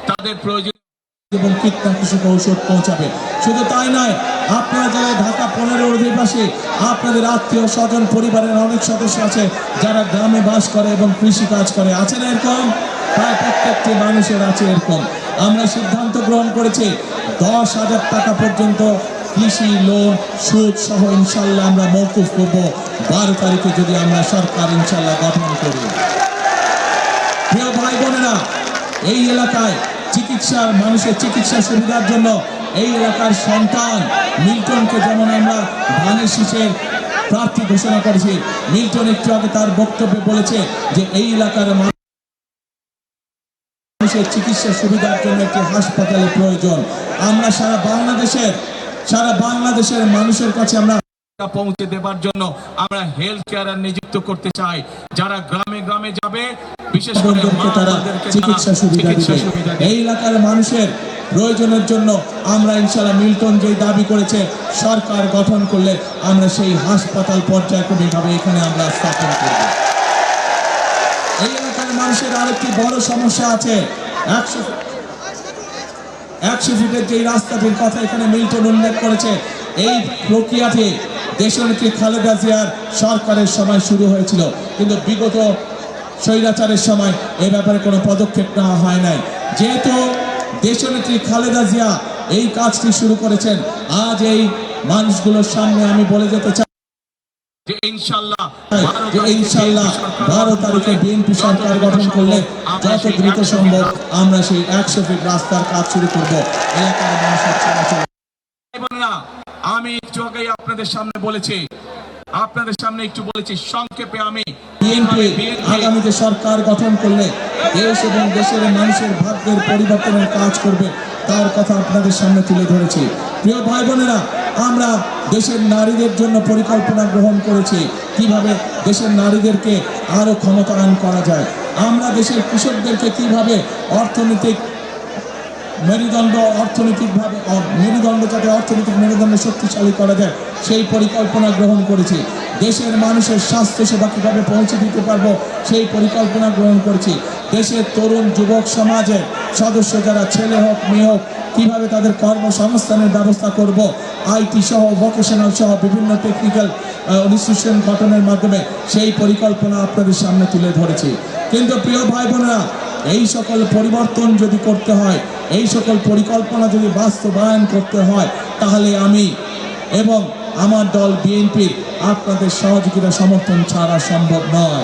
তাদের প্রয়োজন এবং কীটনাশক ঔষধ পৌঁছাবে। শুধু তাই নয়, আপনারা যারা ঢাকা 15 অধিবাসী, আপনাদের আত্মীয় স্বজন পরিবারের অনেক সদস্য আছে যারা গ্রামে বাস করে এবং কৃষি কাজ করে, আছে না এরকম? প্রায় প্রত্যেকটি মানুষের আছে এরকম। আমরা সিদ্ধান্ত গ্রহণ করেছি 10,000 টাকা পর্যন্ত কৃষি লোন সুদ সহ ইনশাল্লাহ আমরা মওকুফ করব 12 তারিখে যদি আমরা সরকার ইনশাল্লাহ গঠন করি। প্রিয় ভাই বোনেরা, এই এলাকায় মানুষের চিকিৎসা সুবিধার জন্য এই এলাকার সন্তান মিল্টনকে যেমন আমরা ধানের শীষের প্রার্থী ঘোষণা করেছি, মিল্টন একটু আগে তার বক্তব্যে বলেছে যে এই এলাকার মানুষের চিকিৎসা সুবিধার জন্য একটি হাসপাতালের প্রয়োজন। আমরা সারা বাংলাদেশের মানুষের কাছে আমরা পৌঁছে দেবার জন্য আমরা হেলথ কেয়ার নিযুক্ত করতে চাই, যারা গ্রামে গ্রামে যাবে, বিশেষ করে তারা চিকিৎসা সুবিধা দিবে। এই এলাকার মানুষের প্রয়োজনের জন্য আমরা ইনশাআল্লাহ মিল্টন যে দাবি করেছে সরকার গঠন করলে আমরা সেই হাসপাতাল পর্যায়ক্রমিকভাবে এখানে আমরা স্থাপন করব। এই এলাকার মানুষের আরেকটি বড় সমস্যা আছে, 100 ফিটের যে রাস্তাটির কথা এখানে মিল্টন উল্লেখ করেছে, এই প্রক্রিয়াটি দেশনেত্রী খালেদা জিয়ার সরকারের সময় শুরু হয়েছিল, কিন্তু বিগত স্বৈরাচারের সময় এ ব্যাপারে কোনো পদক্ষেপ নেওয়া হয় নাই। যেহেতু দেশনেত্রী খালেদা জিয়া এই কাজটি শুরু করেছেন, আজ এই মানুষগুলোর সামনে আমি বলে যেতে চাই যে ইনশাআল্লাহ 12 তারিখে বিএনপি সরকার গঠন করলে যত দ্রুত সম্ভব আমরা সেই 100 ফিট রাস্তার কাজ শুরু করব। এলাকার মানুষের চলাচল। আমি একটু আগে আপনাদের সামনে বলেছি সংক্ষেপে, আমি বিএনপি আগামীতে সরকার গঠন করলে দেশ এবং দেশের মানুষের ভাগ্যের পরিবর্তনের কাজ করবে তার কথা আপনাদের সামনে তুলে ধরেছি। প্রিয় ভাই বোনেরা, আমরা দেশের নারীদের জন্য পরিকল্পনা গ্রহণ করেছি কিভাবে দেশের নারীদেরকে আরো ক্ষমতায়ন করা যায়। আমরা দেশের কৃষকদেরকে কিভাবে অর্থনৈতিক মেরুদণ্ড যাতে অর্থনৈতিক মেরুদণ্ড শক্তিশালী করা যায় সেই পরিকল্পনা গ্রহণ করেছি। দেশের মানুষের স্বাস্থ্য সেবা কিভাবে পৌঁছে দিতে পারবো সেই পরিকল্পনা গ্রহণ করেছি। দেশের তরুণ যুবক সমাজের সদস্য যারা ছেলে হোক মেয়ে হোক কিভাবে তাদের কর্মসংস্থানের ব্যবস্থা করব, আইটি সহ ভোকেশনাল সহ বিভিন্ন টেকনিক্যাল ইনস্টিটিউশন গঠনের মাধ্যমে সেই পরিকল্পনা আপনাদের সামনে তুলে ধরেছি। কিন্তু প্রিয় ভাই বোনেরা, এই সকল পরিবর্তন যদি করতে হয়, এই সকল পরিকল্পনা যদি বাস্তবায়ন করতে হয়, তাহলে আমি এবং আমার দল বিএনপির আপনাদের সহযোগিতা সমর্থন ছাড়া সম্ভব নয়।